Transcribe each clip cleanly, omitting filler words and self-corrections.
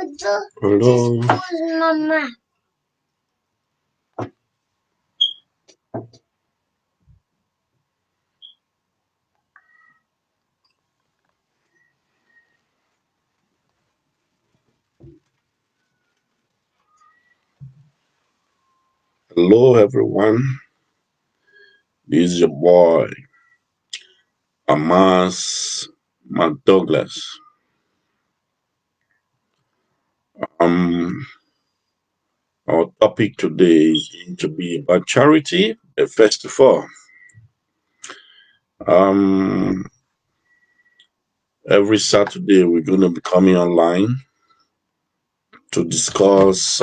Hello. Mama. Hello, everyone. This is your boy, Amas McDouglas. Um, our topic today is going to be about charity. First of all, every Saturday we're going to be coming online to discuss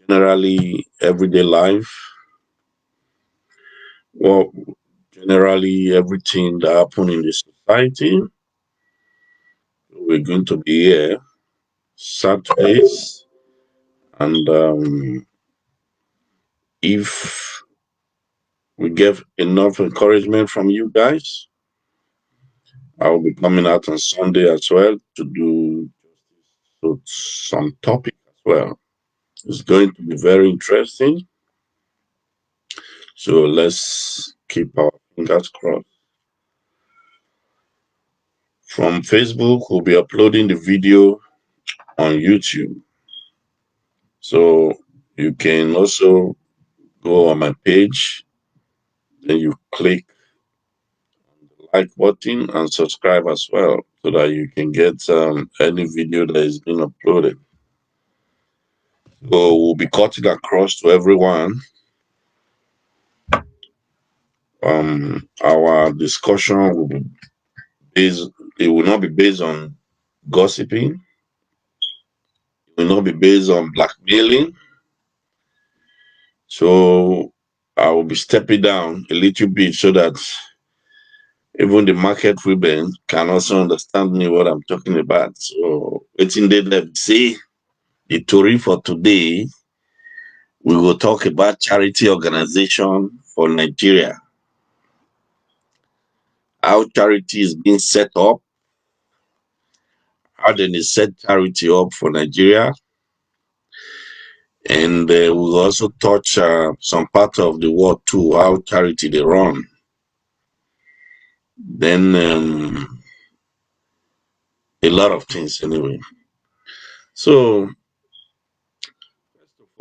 generally everyday life. Well, generally everything that happens in the society. We're going to be here Saturdays, and if we get enough encouragement from you guys, I will be coming out on Sunday as well to do some topic as well. It's going to be very interesting. So let's keep our fingers crossed. From Facebook, we'll be uploading the video on YouTube. So you can also go on my page, then you click the like button and subscribe as well so that you can get any video that is being uploaded. So we'll be cutting across to everyone. Our discussion will be based, it will not be based on gossiping, it will not be based on blackmailing. So I will be stepping down a little bit so that even the market women can also understand me what I'm talking about. So waiting they say the story for today, we will talk about charity organization for Nigeria. How charity is being set up, how they set charity up for Nigeria, and we'll also touch some part of the world too, how charity they run. Then a lot of things anyway. So first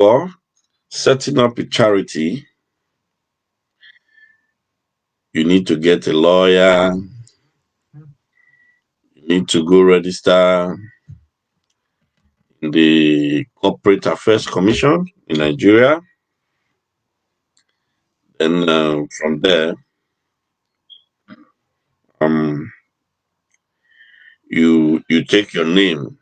of all, setting up a charity, you need to get a lawyer, you need to go register in the Corporate Affairs Commission in Nigeria. And from there, you take your name,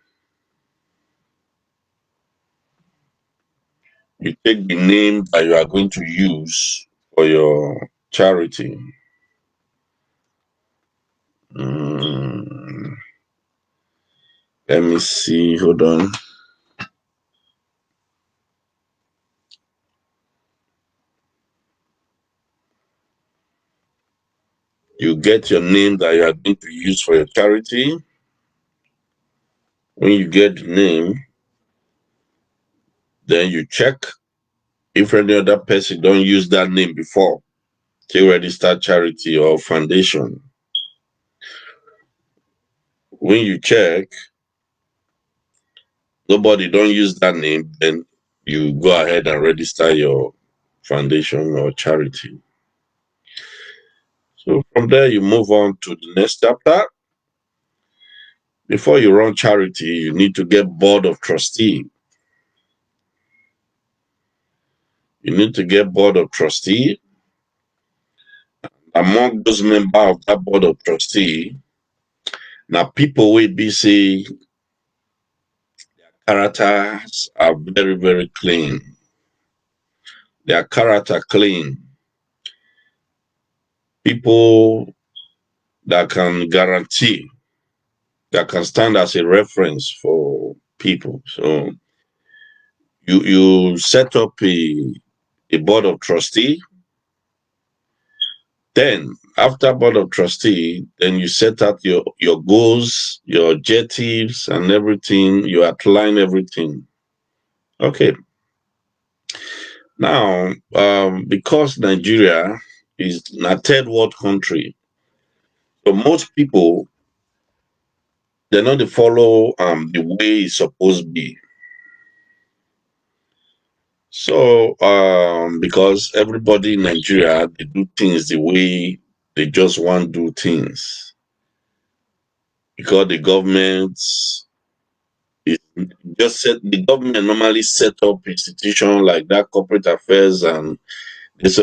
you take the name that you are going to use for your charity. Let me see, hold on. You get your name that you are going to use for your charity. When you get the name, then you check if any other person don't use that name before to register charity or foundation. When you check, nobody don't use that name, then you go ahead and register your foundation or charity. So from there, you move on to the next chapter. Before you run charity, you need to get board of trustee. You need to get board of trustee. Among those members of that board of trustee, now people will be say characters are very, very clean. Their character clean. People that can guarantee, that can stand as a reference for people. So you set up a board of trustee. Then After board of trustee, then you set out your goals, your objectives, and everything. You outline everything. Okay. Now, because Nigeria is a third world country, so most people they're not to follow the way it's supposed to be. So because everybody in Nigeria they do things the way they just want to do things. Because the government is just set the government normally set up institutions like that, corporate affairs and this,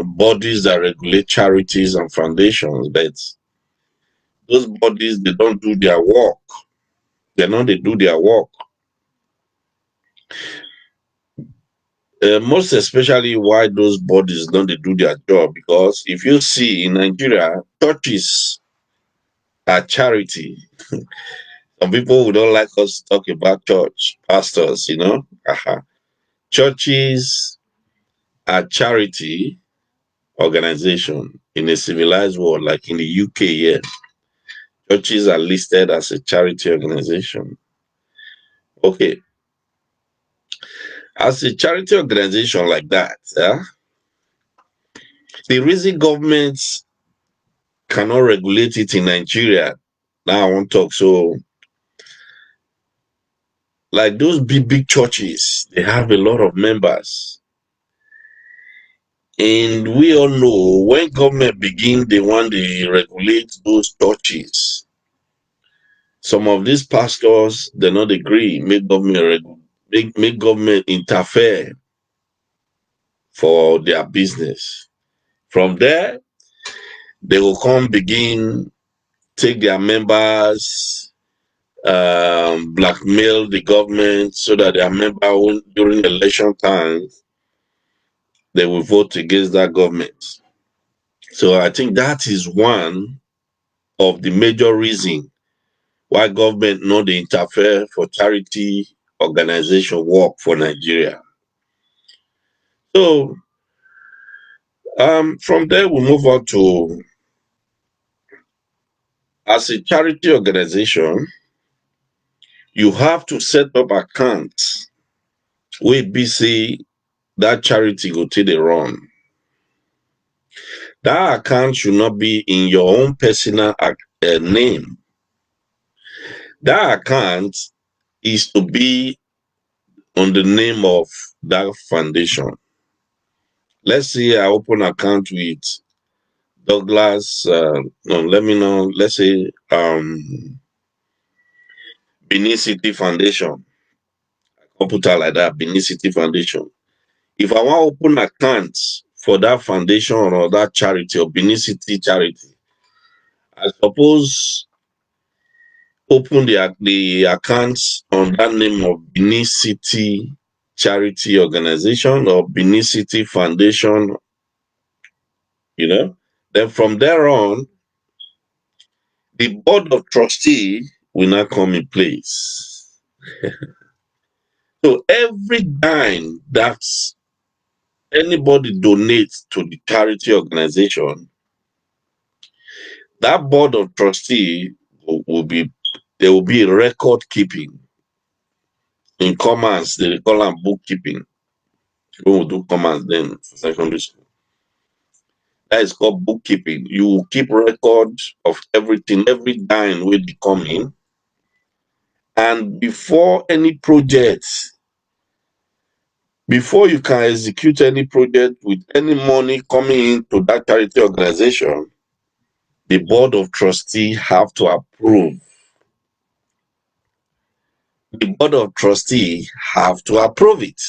bodies that regulate charities and foundations, but those bodies they don't do their work. They do their work. Most especially why those bodies don't they do their job, because if you see in Nigeria, churches are charity. Some people who don't like us talk about church pastors, churches are charity organization in a civilized world, like in the UK. Yeah, churches are listed as a charity organization. Okay, as a charity organization like that, the reason governments cannot regulate it in Nigeria. Now I want to talk. So, like those big churches, they have a lot of members, and we all know when government begin, they want to regulate those churches. Some of these pastors they not agree. Make government interfere for their business. From there, they will come begin take their members, blackmail the government so that their member during election time they will vote against that government. So I think that is one of the major reason why government no dey interfere for charity organization work for Nigeria. So from there we move on to, as a charity organization, you have to set up accounts wey be say that charity go take dey run. That account should not be in your own personal name. That account is to be on the name of that foundation. Let's say I open account with Douglas, no, let me know, let's say Benin City Foundation. I'll put it like that, Benin City Foundation. If I want to open account for that foundation or that charity or Benin City charity, I suppose open the accounts on that name of Benin City Charity Organization or Benin City Foundation, Then from there on, the board of trustee will now come in place. So every dime that anybody donates to the charity organization, that board of trustee will be there will be a record keeping. In commerce, they call them bookkeeping. When we do commerce then for secondary school. That is called bookkeeping. You will keep record of everything, every dime will be coming. And before you can execute any project with any money coming into that charity organization, the board of trustee have to approve. The board of trustee have to approve it.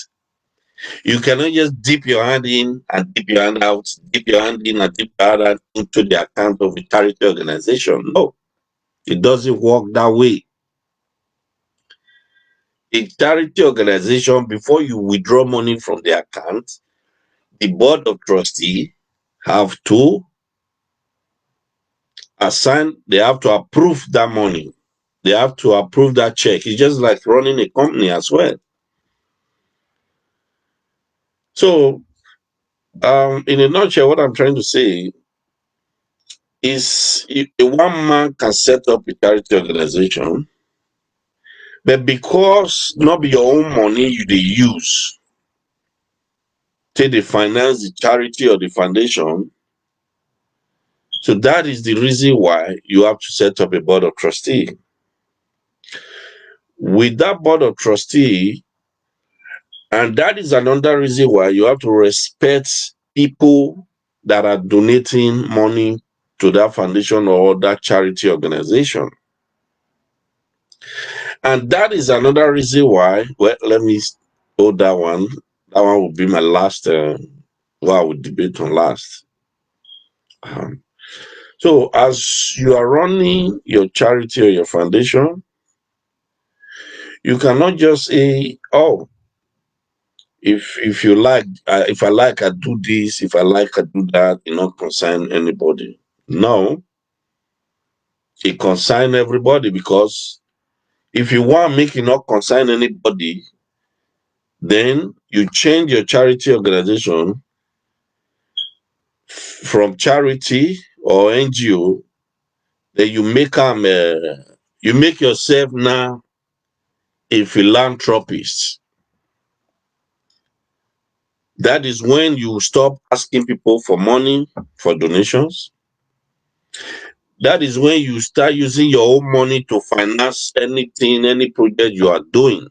You cannot just dip your hand in and dip your hand out, dip your hand in and dip your hand out into the account of a charity organization. No, it doesn't work that way. A charity organization, before you withdraw money from the account, the board of trustee have to they have to approve that money. They have to approve that check. It's just like running a company as well. So, in a nutshell, what I'm trying to say, is a one man can set up a charity organization, but because not be your own money you dey use take dey finance the charity or the foundation, so that is the reason why you have to set up a board of trustee. With that board of trustee, and that is another reason why you have to respect people that are donating money to that foundation or that charity organization. And that is another reason why, well, let me hold that one. That one will be my last, what I would debate on last. So as you are running your charity or your foundation, you cannot just say, oh, if you like, if I like, I do this, if I like, I do that, it not concern anybody. No, it concern everybody, because if you want make it not concern anybody, then you change your charity organization from charity or NGO, then you make them, you make yourself now a philanthropist. That is when you stop asking people for money, for donations. That is when you start using your own money to finance anything, any project you are doing.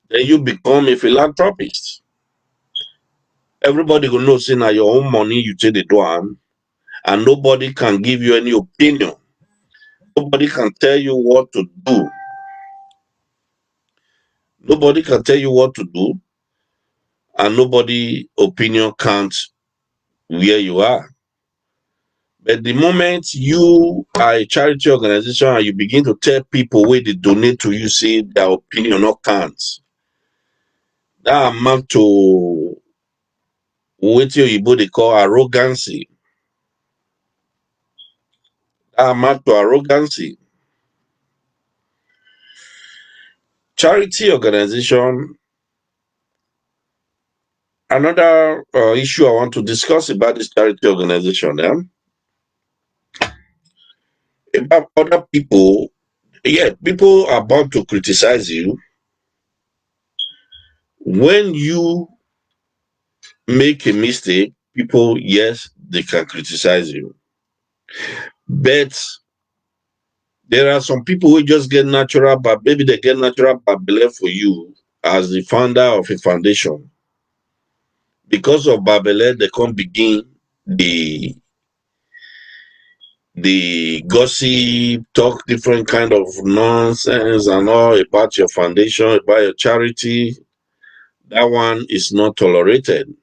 Then you become a philanthropist. Everybody will know, say, now your own money you take the do am, and nobody can give you any opinion. Nobody can tell you what to do. Nobody can tell you what to do, and nobody opinion counts where you are. But the moment you are a charity organization and you begin to tell people where they donate to you, say their opinion not counts, that amount to what you they call arrogancy. That amount to arrogancy. Charity organization. Another issue I want to discuss about this charity organization, about other people. Yeah, people are bound to criticize you when you make a mistake. People, yes, they can criticize you, but there are some people who just get natural, but maybe they get natural belief for you as the founder of a foundation. Because of Babele, they can't begin the gossip, talk different kind of nonsense and all about your foundation, about your charity. That one is not tolerated.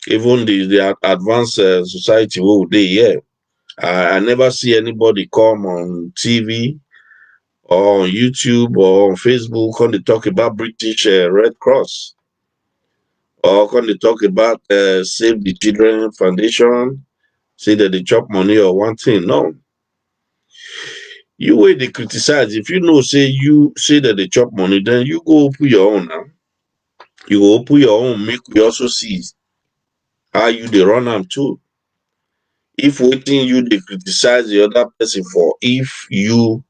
Even the advanced society where they here, I never see anybody come on TV or on YouTube or on Facebook when they talk about British Red Cross, or when they talk about Save the Children Foundation, say that they chop money or one thing. No. You way they criticize. If you know, say you say that they chop money, then you go open your own now. You go open your own, make we also see how you they run them too. If waiting you they criticize the other person for, if you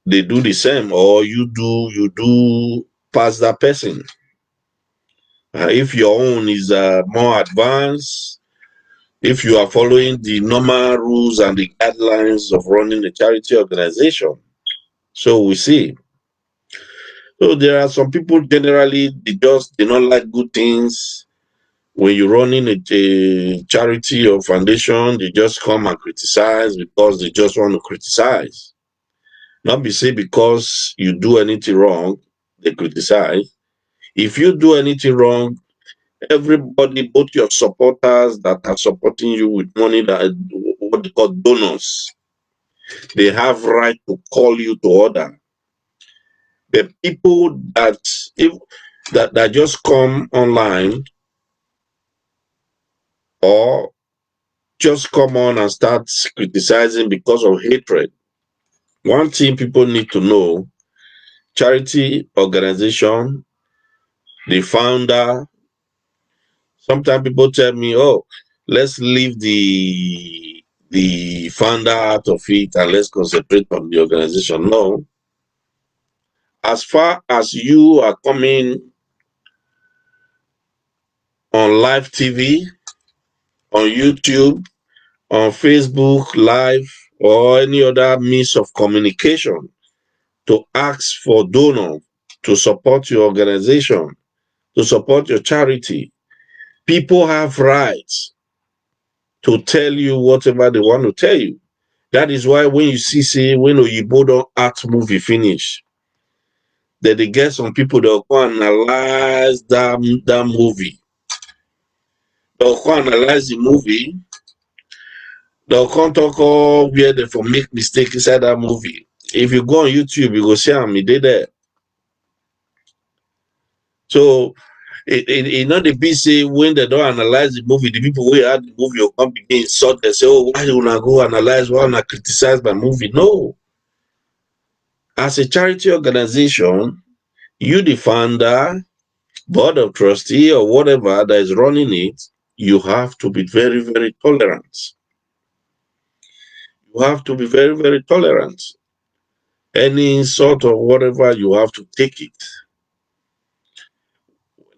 they do the same, or you do pass that person. If your own is more advanced, if you are following the normal rules and the guidelines of running a charity organization. So we see. So there are some people generally they don't like good things. When you're running a charity or foundation, they just come and criticize because they just want to criticize. Not be say because you do anything wrong, they criticize. If you do anything wrong, everybody, both your supporters that are supporting you with money, that what they call donors, they have right to call you to order. The people that if that just come online or just come on and start criticizing because of hatred. One thing people need to know, charity organization, the founder, sometimes people tell me, oh, let's leave the founder out of it and let's concentrate on the organization. No. As far as you are coming on live TV, on YouTube, on Facebook Live, or any other means of communication to ask for donor to support your organization, to support your charity, people have rights to tell you whatever they want to tell you. That is why when you see, say, when Oyibo don't act movie finish, that they get some people that will go analyze that movie. They'll go analyze the movie. They'll come talk all where they for make mistake inside that movie. If you go on YouTube, you go see how me did there. So it not the be say when they don't analyze the movie, the people who had the movie will come begin insult. They say, "Oh, why you wanna go analyze? Why wanna criticize my movie?" No. As a charity organization, you the founder, board of trustee, or whatever that is running it, you have to be very, very tolerant. You have to be very, very tolerant. Any insult or whatever, you have to take it.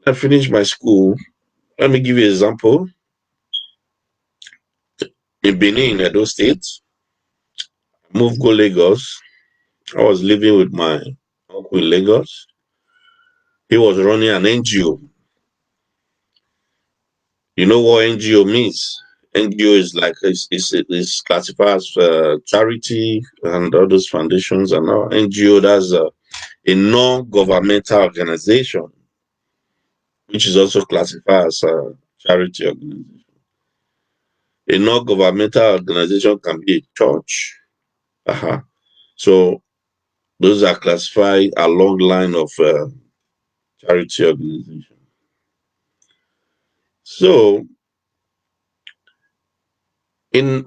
When I finished my school, let me give you an example. In Benin, Edo State, I moved go Lagos. I was living with my uncle in Lagos. He was running an NGO. You know what NGO means? NGO is like it's classified as charity and all those foundations and all. NGO, that's a non-governmental organization, which is also classified as a charity organization. A non-governmental organization can be a church. So those are classified along line of charity organization. So in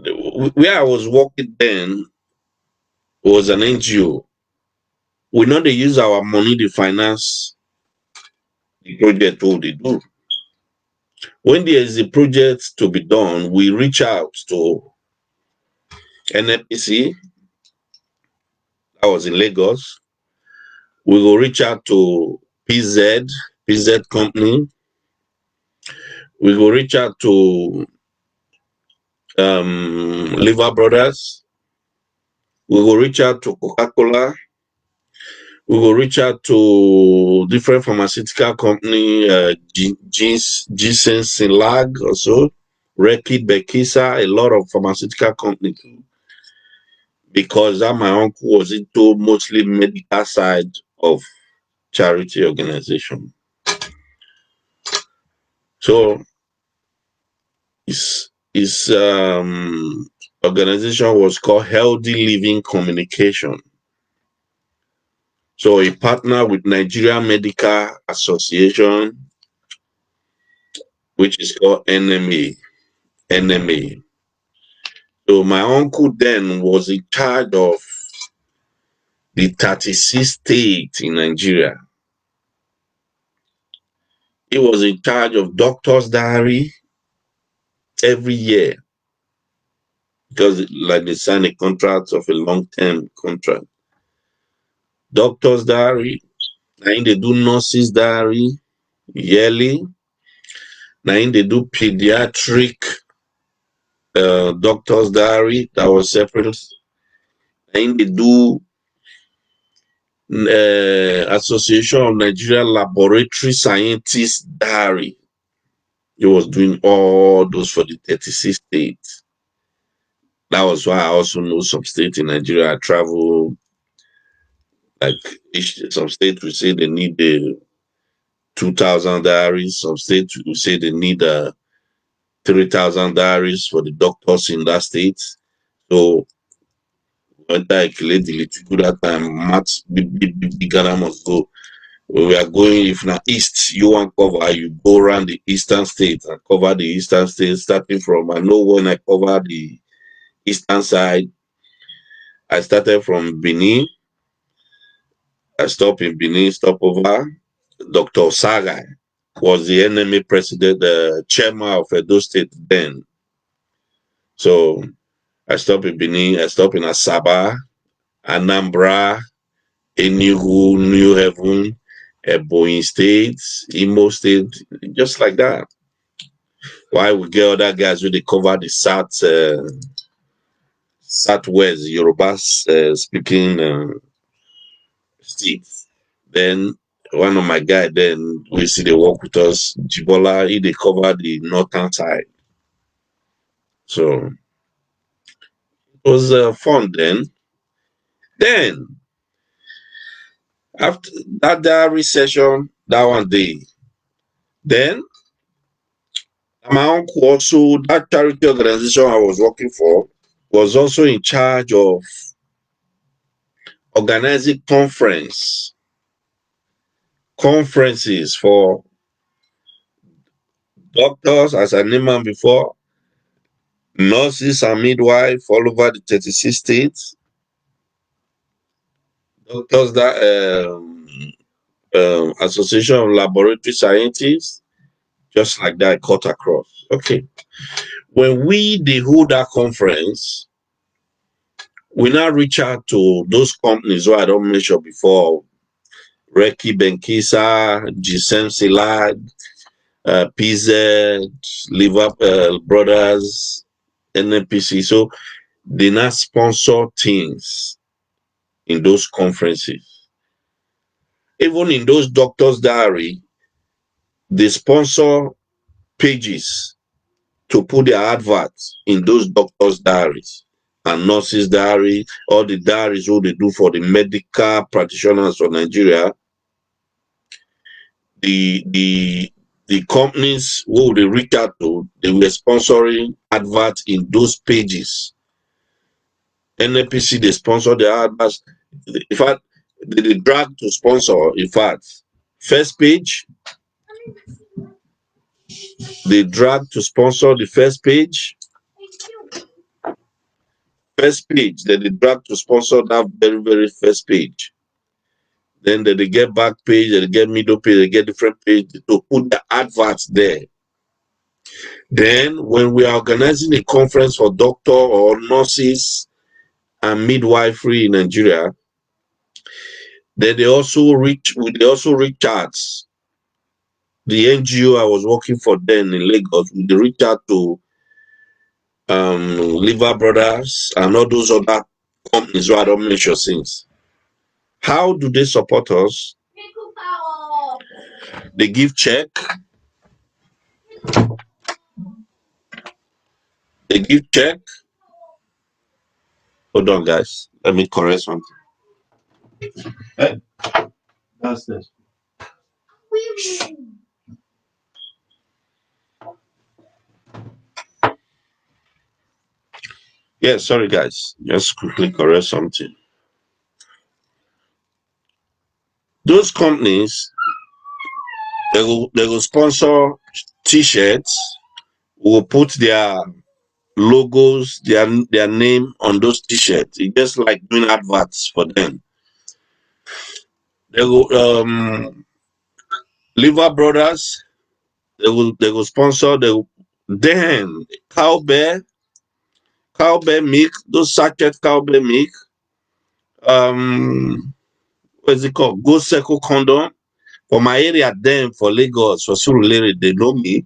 where I was working then was an NGO. We know they use our money to finance the project what they do. When there is a project to be done, we reach out to NFPC, that was in Lagos. We will reach out to PZ company. We will reach out to Liver Brothers. We will reach out to Coca-Cola. We will reach out to different pharmaceutical company, Ginseng Sinlag also, Rekid Bekisa, a lot of pharmaceutical company too. Because that my uncle was into mostly medical side of charity organization. So his organization was called Healthy Living Communication. So he partnered with Nigeria Medical Association, which is called NMA. NMA. So my uncle then was in charge of the 36 states in Nigeria. He was in charge of doctor's diary every year because like they signed a contract of a long-term contract. Doctor's diary, now they do nurses diary yearly. Now they do pediatric doctor's diary that was separate. Now they do Association of Nigeria Laboratory Scientists diary. He was doing all those for the 36 states. That was why I also know some states in Nigeria. I travel, like some states will say they need the 2,000 diaries. Some states will say they need 3,000 diaries for the doctors in that state. So when I calculate the little that time, maths, big Ghana must go. We are going, if not east, you want cover, you go around the eastern states and cover the eastern states, starting from, I know when I cover the eastern side, I started from Benin. I stopped in Benin, stop over. Dr. Sagai was the NMA president, the chairman of Edo State then. So I stopped in Benin, I stopped in Asaba, Anambra, Enugu, New Haven, Ebonyi State, Imo State, just like that. Why we get other guys who they cover the southwest Yoruba speaking states. Then one of my guys then we see they work with us, Jibola, he they cover the northern side. So it was fun then. Then after that diary session, that one day, then my uncle also, that charity organization I was working for, was also in charge of organizing conferences for doctors, as I named them before, nurses and midwives all over the 36 states, doctors that Association of Laboratory Scientists, just like that, cut across. Okay. When they hold that conference, we now reach out to those companies who I don't mention before, Reki Benkisa, Gisem Silad, PZ, Liver Brothers, NNPC. So they now sponsor things in those conferences. Even in those doctors' diary, they sponsor pages to put their adverts in those doctors' diaries and nurses' diary, all the diaries who they do for the medical practitioners of Nigeria. The companies who they reach out to, they were sponsoring adverts in those pages. NAPC, they sponsor the adverts. In fact, they drag to sponsor, in fact, first page, they drag to sponsor the first page. First page, then they drag to sponsor that very, very first page. Then they get back page, they get middle page, they get different page to put the adverts there. Then when we are organizing a conference for doctor or nurses and midwifery in Nigeria, then they also reach out. The NGO I was working for then in Lagos, they reach out to Liver Brothers and all those other companies who I don't mention since. How do they support us? They give check. They give check. Hold on, guys. Let me correct something. Hey, that's this. Yeah, sorry, guys. Just quickly correct something. Those companies, they will sponsor T-shirts. Will put their logos, their name on those T-shirts. It's just like doing adverts for them. They will Liver Brothers. They will sponsor the then cowbell milk, those sachet cowbell milk. What's it called? Go Circle condom. For my area, then for Lagos, for Surulere, they know me.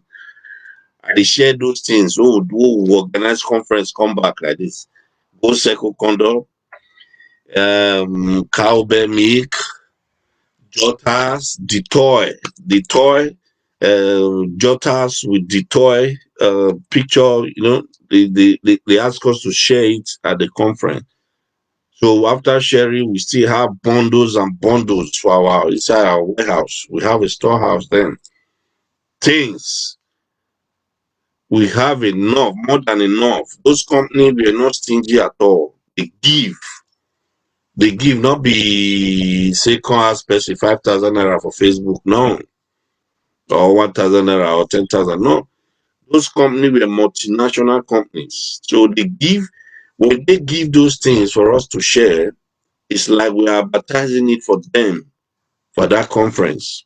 I share those things. Who organize conference, come back like this. Go Circle condom, cowbell milk, jotters, the toy, jotters with the toy picture. They ask us to share it at the conference. So after sharing, we still have bundles and bundles for inside our warehouse. We have a storehouse then. Things we have enough, more than enough. Those companies were not stingy at all. They give. They give, not be say come ask person 5,000 naira for Facebook, no. Or 1,000 naira or 10,000. No. Those companies were multinational companies. So they give, when they give those things for us to share, it's like we are advertising it for them for that conference.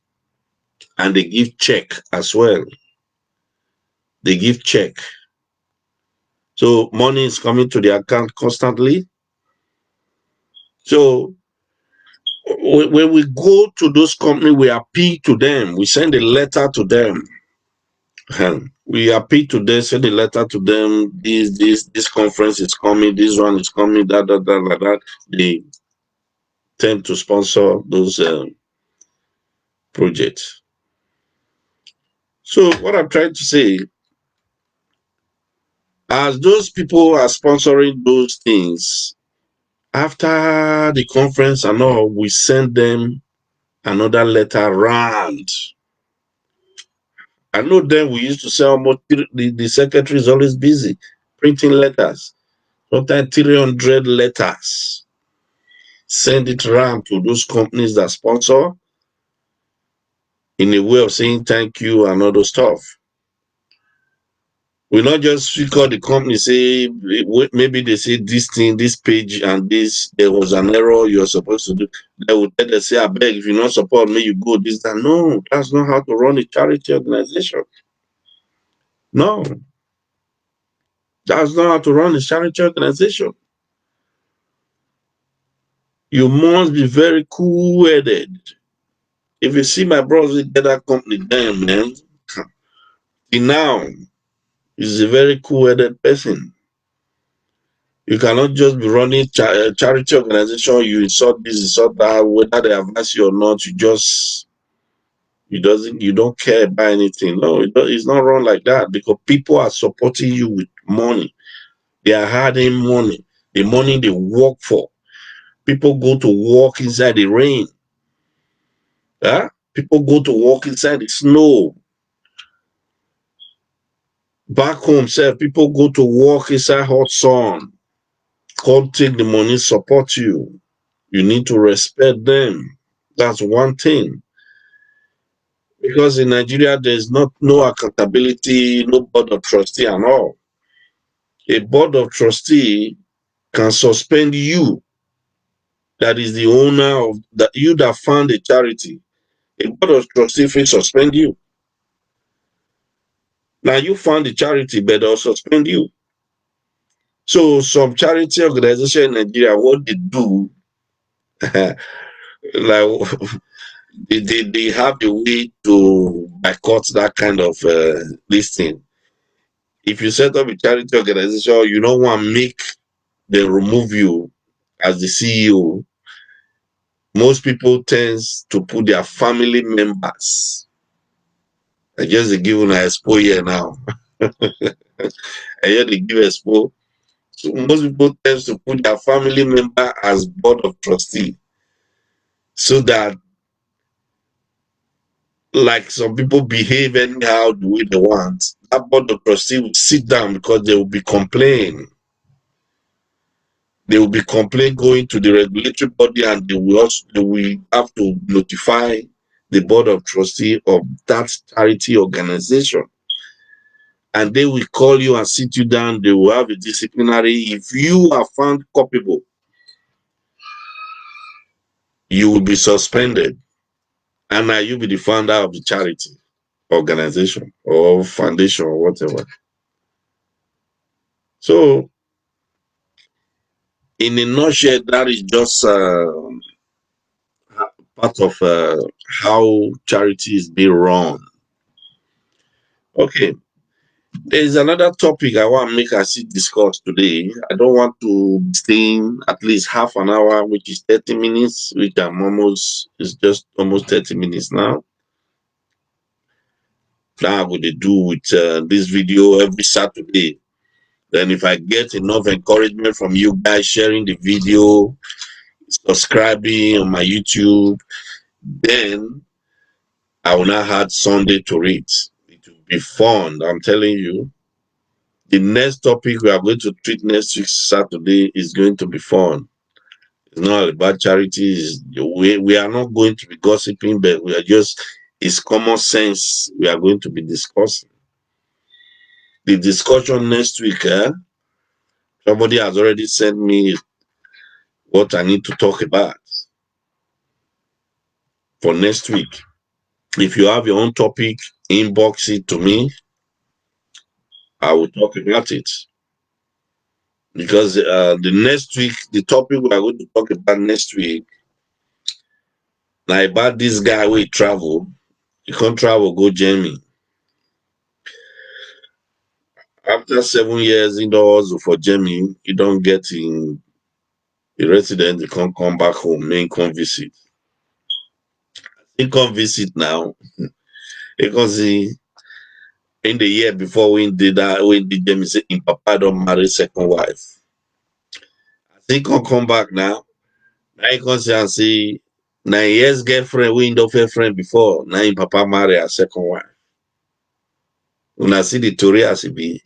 And they give check as well. They give check. So money is coming to the account constantly. So when we go to those companies, we appeal to them. We send a letter to them. We appeal to them, send a letter to them. This conference is coming. This one is coming. That. They tend to sponsor those projects. So what I'm trying to say, as those people are sponsoring those things, after the conference and all, we send them another letter round. I know then we used to say almost the secretary is always busy printing letters, sometimes 300 letters. Send it round to those companies that sponsor in a way of saying thank you and all those stuff. We not just call the company, say maybe they say this thing, this page, and this there was an error you're supposed to do. They will tell them, say, I beg, if you not support me, you go this, that. No, that's not how to run a charity organization. No, that's not how to run a charity organization. You must be very cool-headed. If you see my brothers get that company down, man, he now is a very cool-headed person. You cannot just be running charity organization. You insult this, insult that, whether they advise you or not. You don't care about anything. No, it's not run like that because people are supporting you with money. They are harding money, the money they work for. People go to walk inside the rain. Huh? People go to walk inside the snow. Back home, people go to walk inside hot sun. Come take the money, support you. You need to respect them. That's one thing. Because in Nigeria, there's no accountability, no board of trustee and all. A board of trustee can suspend you, that is the owner of that you that found a charity. A board of trustee will suspend you. Now you found the charity, but they'll suspend you. So some charity organization in Nigeria, what they do, like they have a way to boycott that kind of listing. If you set up a charity organization, you don't want to make them remove you as the CEO. Most people tends to put their family members. I just give an expo here now. I hear they give expo. So most people tends to put their family member as board of trustee, so that like some people behave anyhow the way they want. That board of trustee will sit down because they will be complaining. They will be complaining going to the regulatory body, and they will have to notify the board of trustee of that charity organization. And they will call you and sit you down. They will have a disciplinary. If you are found culpable, you will be suspended. And now you'll be the founder of the charity organization or foundation or whatever. So, in a nutshell, that is just part of how charity is being run. Okay, there is another topic I want to make us discuss today. I don't want to stay in at least half an hour, which is 30 minutes, which it's just almost 30 minutes now. Now I'm going to do with this video every Saturday. Then if I get enough encouragement from you guys sharing the video, subscribing on my YouTube, then I will now add Sunday to it. It will be fun. I'm telling you. The next topic we are going to treat next week Saturday is going to be fun. It's not about charities. We are not going to be gossiping, but we are just, it's common sense we are going to be discussing. The discussion next week, somebody has already sent me what I need to talk about for next week. If you have your own topic, inbox it to me. I will talk about it. because the next week, the topic we are going to talk about next week, now about this guy where he travel, he can't travel, go Germany. After 7 years indoors for Germany, he don't get in a resident, he can't come back home, he can't visit. He can't visit now because he, in the year before when did that, when did Germany say in Papa don't marry second wife. He can't come back now. Now he can say and say 9 years girlfriend, we don't friend before. Now in Papa marry a second wife. When I see the story as it be.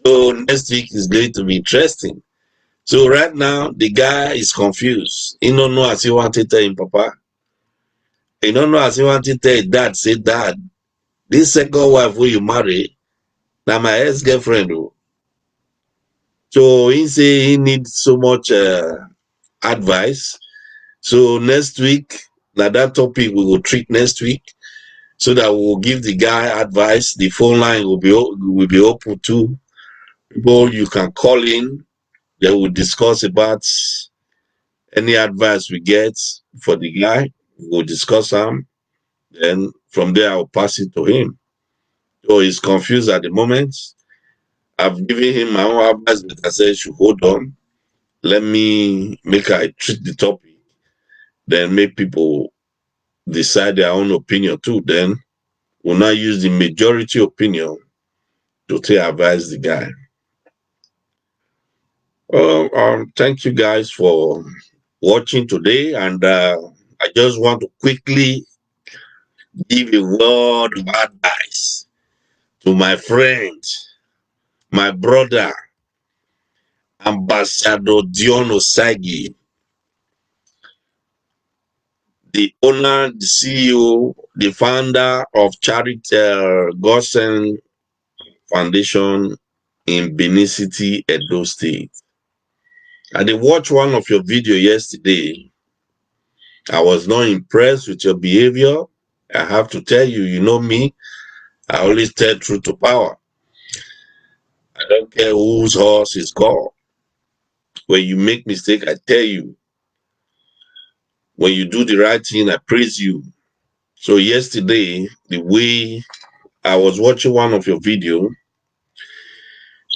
So next week is going to be interesting. So right now the guy is confused. He don't know as he want to tell him Papa. He don't know as he want to tell his dad, say dad, this second wife who you marry, now my ex-girlfriend. So he say he needs so much advice. So next week, now that topic we will treat next week, so that we'll give the guy advice. The phone line will be open to people. You can call in. They will discuss about any advice we get for the guy. We'll discuss them. Then from there, I'll pass it to him. So he's confused at the moment. I've given him my own advice, but I said, should hold on. Let me make I treat the topic. Then make people decide their own opinion too. Then we'll not use the majority opinion to advise the guy. Well, thank you guys for watching today, and I just want to quickly give a word of advice to my friend, my brother, Ambassador Dion Osagi, the owner, the CEO, the founder of Charity Godsent Foundation in Benin City, Edo State. I did watch one of your video yesterday. I was not impressed with your behavior. I have to tell you, you know me, I always tell truth to power. I don't care whose horse is gone. When you make mistake, I tell you. When you do the right thing, I praise you. So yesterday, the way I was watching one of your video,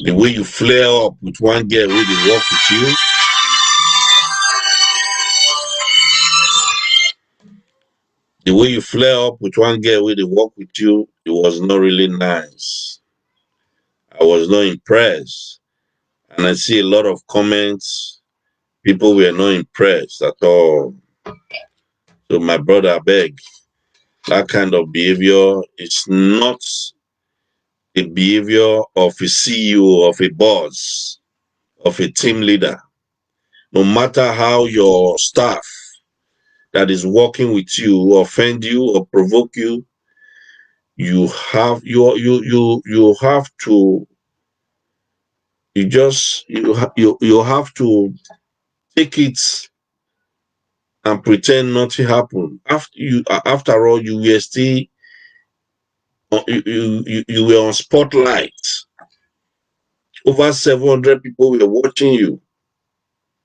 the way you flare up with one girl who they walk with you, the way you flare up with one girl who they walk with you, it was not really nice. I was not impressed. And I see a lot of comments. People were not impressed at all. So my brother, I beg, that kind of behavior is not a behavior of a CEO, of a boss, of a team leader. No matter how your staff that is working with you offend you or provoke you, you have you have to you have to take it and pretend nothing happened. After all, you were still you were on spotlight. Over 700 people were watching you.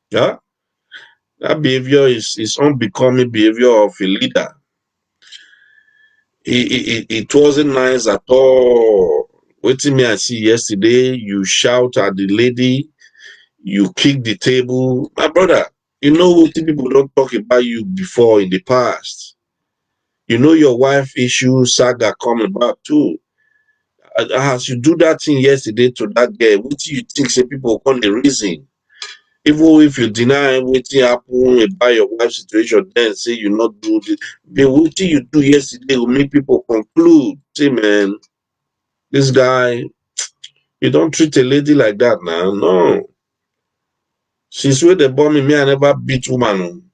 Yeah, that behavior is unbecoming behavior of a leader. It wasn't nice at all. Waiting me I see yesterday, you shout at the lady, you kick the table. My brother, you know what people don't talk about you before in the past. You know your wife issue saga coming back too. As you do that thing yesterday to that girl, what do you think say people come the reason? Even if you deny what happen about your wife situation, then say you not do this. But what you do yesterday will make people conclude. Say, man, this guy, you don't treat a lady like that now. No. Since when they born me, I never beat woman.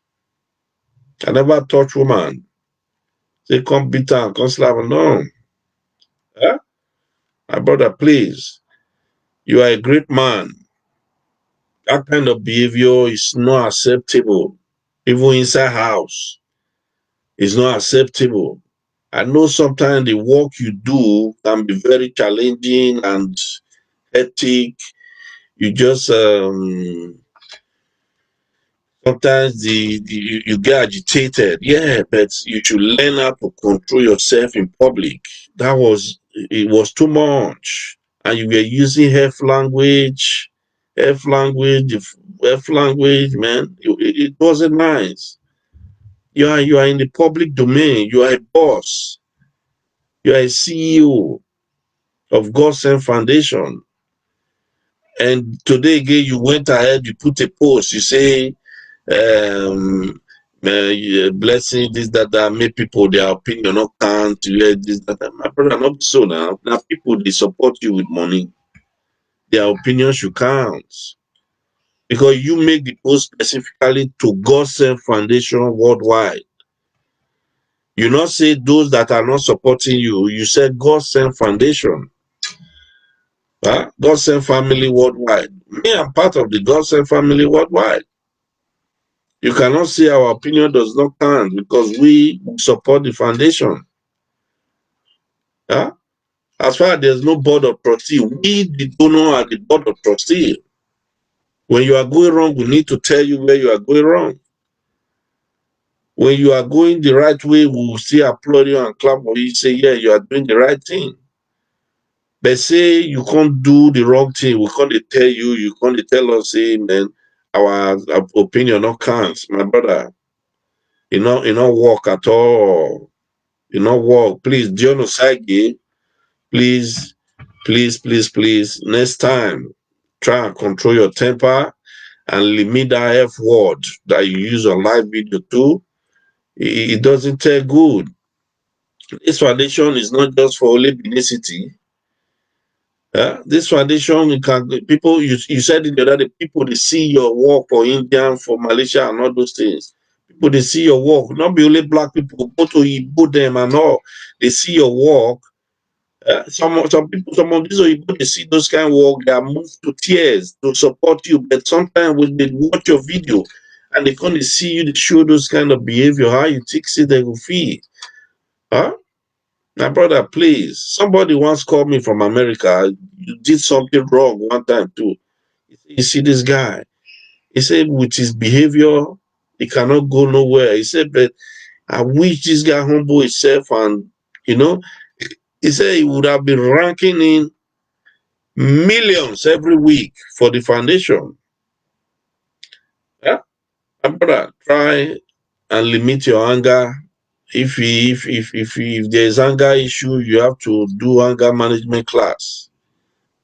I never touch woman. They come beat her and come slap her. No. Huh? My brother, please. You are a great man. That kind of behavior is not acceptable. Even inside house, it's not acceptable. I know sometimes the work you do can be very challenging and hectic. You just sometimes you get agitated. Yeah, but you should learn how to control yourself in public. It was too much, and you were using F language, F language, man. It wasn't nice. You are in the public domain. You are a boss. You are a CEO of Godsent Foundation. And today again, you went ahead, you put a post, you say, yeah, blessing, this, that, make people, their opinion not count, yeah, this, that. My brother, not so now. Now, people, they support you with money. Their opinion should count. Because you make the post specifically to Godsent Foundation worldwide. You not say those that are not supporting you. You said Godsent Foundation. Huh? Godsent family worldwide. Me, I'm part of the Godsent family worldwide. You cannot say our opinion does not count because we support the foundation. Huh? As far as there's no board of trustee, we the donor are the board of trustee. When you are going wrong, we need to tell you where you are going wrong. When you are going the right way, we will still applaud you and clap for you, say, yeah, you are doing the right thing. But say you can't do the wrong thing, we can't tell you, you can't tell us, say, man, our opinion not counts. My brother, you not work at all. You not work. Please, John Osage, please, please, next time, try and control your temper and limit that F word that you use on live video too. It doesn't tell good. This foundation is not just for only Benicity. This foundation, you said it the other day, people, they see your work for India, for Malaysia, and all those things. People, they see your work. Not be only black people, go to Igbo them and all. They see your work. Some people, some of these people, they see those kind of work, they are moved to tears to support you. But sometimes when they watch your video and they come to see you, they show those kind of behavior, how you think see they will feel. Huh? My brother, please. Somebody once called me from America. You did something wrong one time too. You see this guy. He said with his behavior, he cannot go nowhere. He said, but I wish this guy humble himself and you know, he said he would have been ranking in millions every week for the foundation. Yeah, my brother, try and limit your anger. If there's anger issue, you have to do anger management class.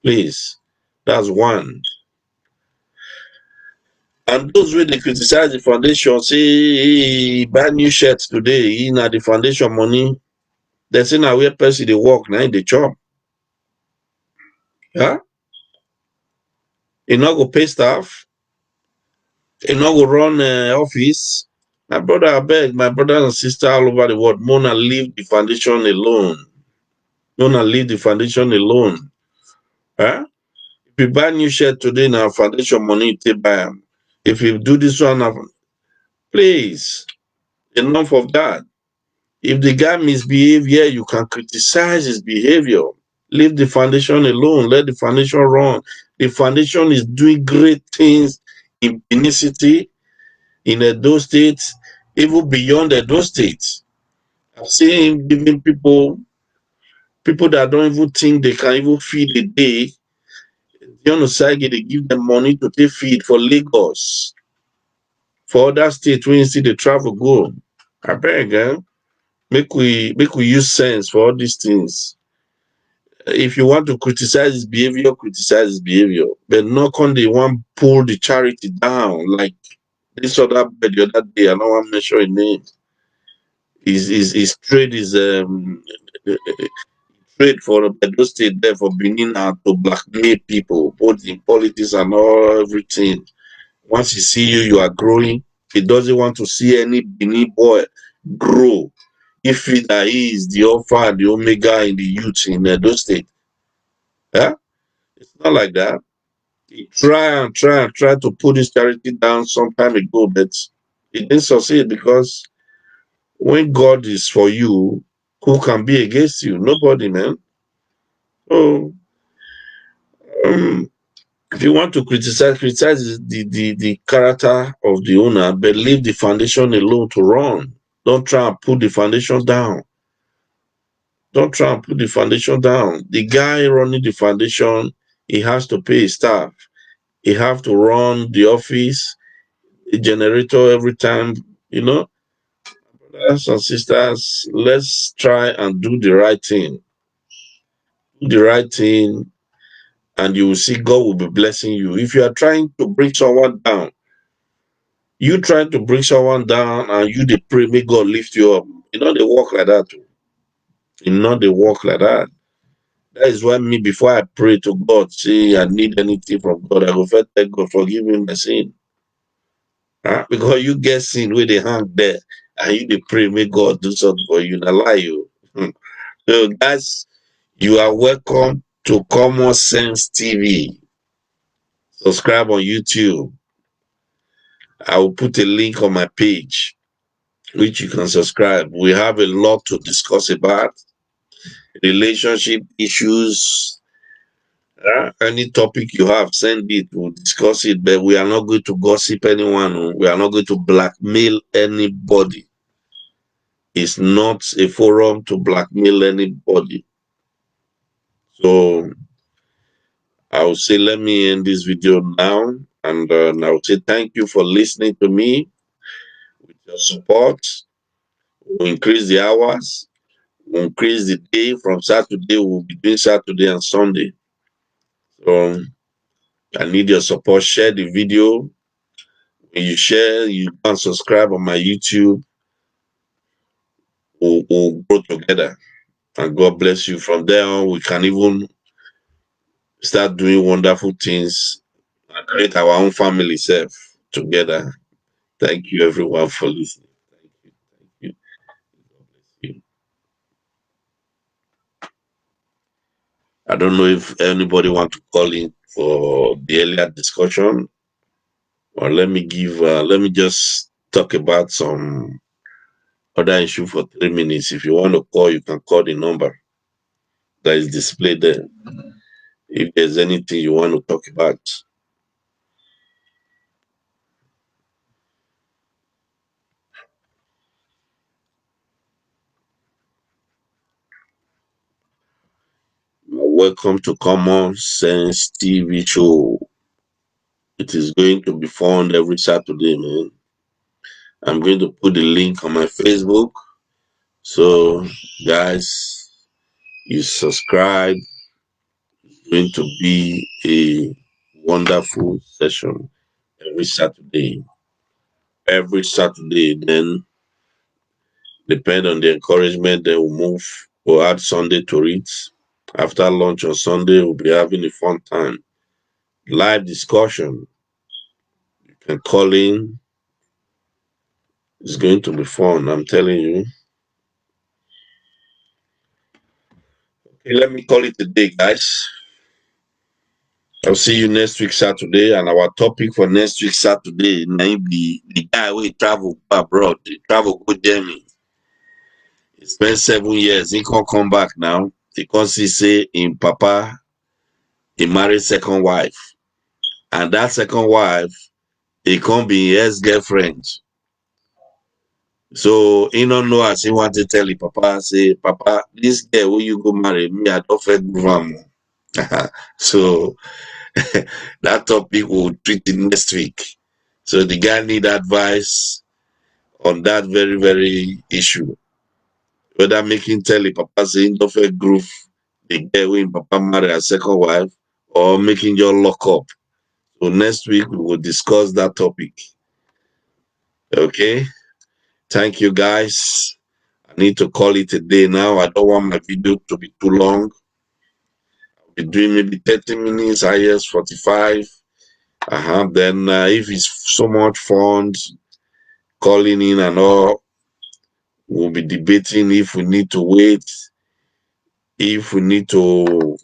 Please, that's one. And those way they criticize the foundation, say hey, buy new shirts today, in the foundation money. They say now where person they work now in the chop. Yeah, you not go pay staff. You not go run office. My brother, I beg, my brothers and sisters all over the world, Mona leave the foundation alone. Mona leave the foundation alone. Huh? If you buy new shirt today now, foundation money, you take buy them. If you do this one, please, enough of that. If the guy misbehave, yeah, you can criticize his behavior. Leave the foundation alone. Let the foundation run. The foundation is doing great things in Benin in Edo State, even beyond Edo State. I've seen him giving people that don't even think they can even feed a day. John Osage, they give them money to take feed for Lagos, for other states when you see the travel go. I beg, make we use sense for all these things. If you want to criticize criticize his behavior. But not on the one pull the charity down like this other bed the other day. I don't want to mention his name. His trade is trade for Edo State there for Benin and to blackmail people, both in politics and all everything. Once he see you, you are growing. He doesn't want to see any Benin boy grow. If that he is the alpha and the omega in the youth in Edo State. Yeah? It's not like that. He try to put his charity down some time ago, but it didn't succeed because when God is for you, who can be against you? Nobody, man. So If you want to criticize the character of the owner, but leave the foundation alone to run. Don't try and put the foundation down. Don't try and put the foundation down. The guy running the foundation, he has to pay his staff. He have to run the office, the generator every time, you know. Brothers and sisters, let's try and do the right thing. Do the right thing, and you will see God will be blessing you. If you are trying to bring someone down, you trying to bring someone down and you they pray, may God lift you up. You know, they walk like that too. You know, they walk like that. That is why me, before I pray to God, say I need anything from God, I go first tell God, forgive me my sin. Huh? Because you get sin where they hang there and you they pray, may God do something for you, not lie you. So guys, you are welcome to Common Sense TV. Subscribe on YouTube. I will put a link on my page, which you can subscribe. We have a lot to discuss about relationship issues. Any topic you have, send it. We'll discuss it. But we are not going to gossip anyone. We are not going to blackmail anybody. It's not a forum to blackmail anybody. So I will say, let me end this video now. And I will say thank you for listening to me. With your support, we'll increase the hours. We'll increase the day. From Saturday, we'll be doing Saturday and Sunday. So I need your support. Share the video. When you share, you can subscribe on my YouTube. We'll grow together. And God bless you. From there on, we can even start doing wonderful things and create our own family self together. Thank you, everyone, for listening. Thank you. Thank you. God bless you. I don't know if anybody want to call in for the earlier discussion, or let me just talk about some other issue for 3 minutes. If you want to call, you can call the number that is displayed there. If there's anything you want to talk about. Welcome to Common Sense TV show. It is going to be found every Saturday, man. I'm going to put the link on my Facebook. So, guys, you subscribe. It's going to be a wonderful session every Saturday. Every Saturday, then, depend on the encouragement, they will move. We'll add Sunday to it. After lunch on Sunday, we'll be having a fun time. Live discussion. You can call in. It's going to be fun, I'm telling you. Okay, let me call it a day, guys. I'll see you next week, Saturday. And our topic for next week, Saturday, may be the guy who travel abroad, he travel go Germany. He spent 7 years. He can't come back now because he say in Papa, he married second wife. And that second wife, he can't be his girlfriend. So he don't know as he want to tell his papa, say, Papa, this girl who you go marry, me, I don't feel good. So that topic we'll treat it next week. So the guy need advice on that very, very issue. Whether making tell his papa say don't feel groove the girl when papa marry a second wife, or making your lock up. So next week we will discuss that topic. Okay. Thank you guys. I need to call it a day now. I don't want my video to be too long. I'll be doing maybe 30 minutes, highest 45. Then if it's so much fun, calling in and all, we'll be debating if we need to wait, if we need to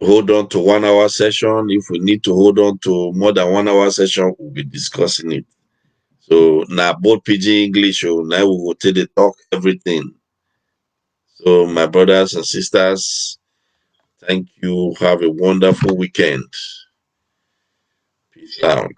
hold on to 1 hour session, if we need to hold on to more than 1 hour session, we'll be discussing it. So now both PG English, now we will take the talk everything. So my brothers and sisters, Thank you. Have a wonderful weekend. Peace out.